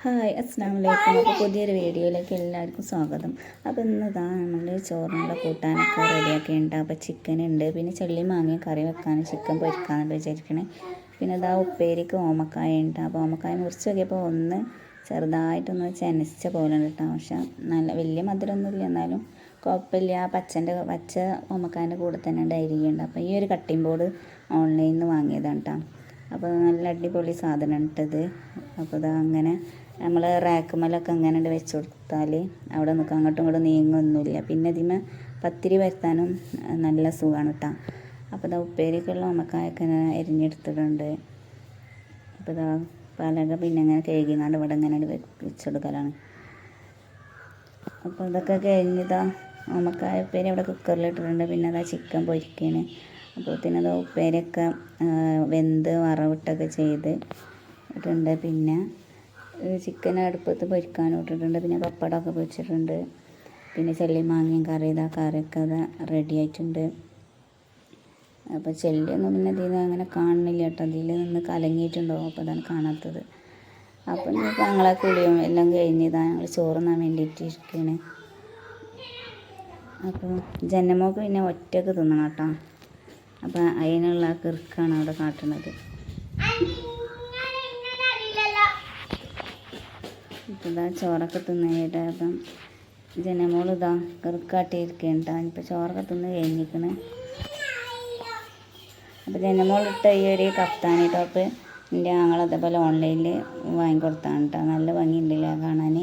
Hi അസ്സലാമു അലൈക്കും. അപ്പോൾ പുതിയൊരു വീഡിയോയിലേക്ക് എല്ലാവർക്കും സ്വാഗതം. അപ്പോൾ ഇന്നിതാ നമ്മൾ ചോറിനുള്ള കൂട്ടാനൊക്കെ റെഡിയാക്കിയിട്ടുണ്ട്. അപ്പോൾ ചിക്കൻ ഉണ്ട്, പിന്നെ ചെള്ളി മാങ്ങയും കറി വെക്കാൻ ചിക്കൻ പൊരിക്കാമെന്ന് വിചാരിക്കണേ. പിന്നെ ഇതാ ഉപ്പേരിക്ക് ഓമക്കായ ഉണ്ട്. അപ്പോൾ ഓമക്കായ മുറിച്ച് നോക്കിയപ്പോൾ ഒന്ന് ചെറുതായിട്ടൊന്ന് ചെനച്ച പോലെ ഉണ്ട് കേട്ടോ. പക്ഷെ നല്ല വലിയ മധുരമൊന്നുമില്ല, എന്നാലും കുഴപ്പമില്ല. പച്ച ഓമക്കായൻ്റെ കൂടെ തന്നെ ഡയറിയുണ്ട്. അപ്പോൾ ഈ ഒരു കട്ടിംഗ് ബോർഡ് ഓൺലൈനിൽ നിന്ന് വാങ്ങിയതാണ് കേട്ടോ. അപ്പോൾ നല്ല അടിപൊളി സാധനം ഇട്ടത്. അപ്പോൾ ഇതാ അങ്ങനെ നമ്മൾ റാക്കുമലൊക്കെ അങ്ങനെ വെച്ച് കൊടുത്താൽ അവിടെ നിൽക്കുക, അങ്ങോട്ടും ഇങ്ങോട്ടും നീങ്ങൊന്നുമില്ല. പിന്നെ ഇതിന് പത്തിരി വരുത്താനും നല്ല സുഖമാണ് കേട്ടോ. അപ്പോൾ ഇതാ ഉപ്പേരിക്കുള്ള ഓമക്കായൊക്കെ എരിഞ്ഞെടുത്തിട്ടുണ്ട്. അപ്പോൾ ഇതാ പലക പിന്നെ ഇങ്ങനെ കഴുകിങ്ങാണ്ട് ഇവിടെ ഇങ്ങനെ വെച്ചെടുക്കലാണ്. അപ്പോൾ ഇതൊക്കെ കഴിഞ്ഞിതാ ഓമക്കായ ഉപ്പേരി അവിടെ കുക്കറിലിട്ടിട്ടുണ്ട്. പിന്നെ അതാ ചിക്കൻ പൊരിക്കുകയാണ്. അപ്പോൾ പിന്നെ അത് ഉപ്പേരിയൊക്കെ വെന്ത് വറവിട്ടൊക്കെ ചെയ്ത് ഇട്ടിട്ടുണ്ട്. പിന്നെ ചിക്കൻ അടുപ്പത്ത് പൊരിക്കാനും ഇട്ടിട്ടുണ്ട്. പിന്നെ പപ്പടമൊക്കെ പൊരിച്ചിട്ടുണ്ട്. പിന്നെ ചെള്ളി മാങ്ങയും കറിയൊക്കെ അത് റെഡി ആയിട്ടുണ്ട്. അപ്പോൾ ചെള്ളിയൊന്നും പിന്നെ ഇതിൽ നിന്ന് അങ്ങനെ കാണുന്നില്ല കേട്ടോ, അതിൽ നിന്ന് കലങ്ങിയിട്ടുണ്ടാവും. അപ്പോൾ അതാണ് കാണാത്തത്. അപ്പോൾ ഞങ്ങളെ കുളിയും എല്ലാം കഴിഞ്ഞതാണ്, ഞങ്ങൾ ചോറുണ്ണാൻ വേണ്ടിയിട്ട് ഇരിക്കുകയാണ്. അപ്പോൾ ജനമോക്ക് പിന്നെ ഒറ്റക്ക് തിന്നണം കേട്ടോ. അപ്പോൾ അതിനുള്ള കിറുക്കാണ് അവിടെ കാട്ടുന്നത്. ഇപ്പം ഇതാ ചോറൊക്കെ തിന്നിട്ട് അപ്പം ജനമോൾ ഇതാ കിറുക്കാട്ടിയിരിക്കുന്നുണ്ട്. ഇപ്പോൾ ചോറൊക്കെ തിന്ന് കഴിഞ്ഞിരിക്കണ്. അപ്പോൾ ജനമോൾ ഇട്ട ഈ ഒരു കഫ്താനി ടോപ്പ് എൻ്റെ അതേപോലെ ഓൺലൈനിൽ വാങ്ങിക്കൊടുത്താണ് കേട്ടോ. നല്ല ഭംഗിയുണ്ടല്ലേ കാണാൻ.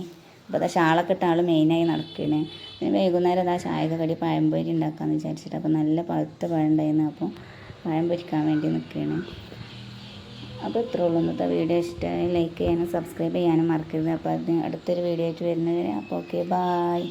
അപ്പോൾ അതാ ഷാളൊക്കെ ഇട്ട ആൾ മെയിനായി നടക്കുകയാണ്. പിന്നെ വൈകുന്നേരം അതാ ചായക്ക് കടി പഴംപൊരി ഉണ്ടാക്കാമെന്ന് വിചാരിച്ചിട്ട് അപ്പോൾ നല്ല പഴുത്ത പഴം ഉണ്ടായിരുന്നു. അപ്പോൾ പഴം പൊരിക്കാൻ വേണ്ടി നിൽക്കുകയാണ്. അപ്പോൾ ഇത്രേ ഉള്ളൂ. ഇന്നത്തെ വീഡിയോ ഇഷ്ടമായി ലൈക്ക് ചെയ്യാനും സബ്സ്ക്രൈബ് ചെയ്യാനും മറക്കരുത്. അപ്പോൾ അതിന് അടുത്തൊരു വീഡിയോ ആയിട്ട് വരുന്നതിന് അപ്പോൾ ഓക്കെ, ബായ്.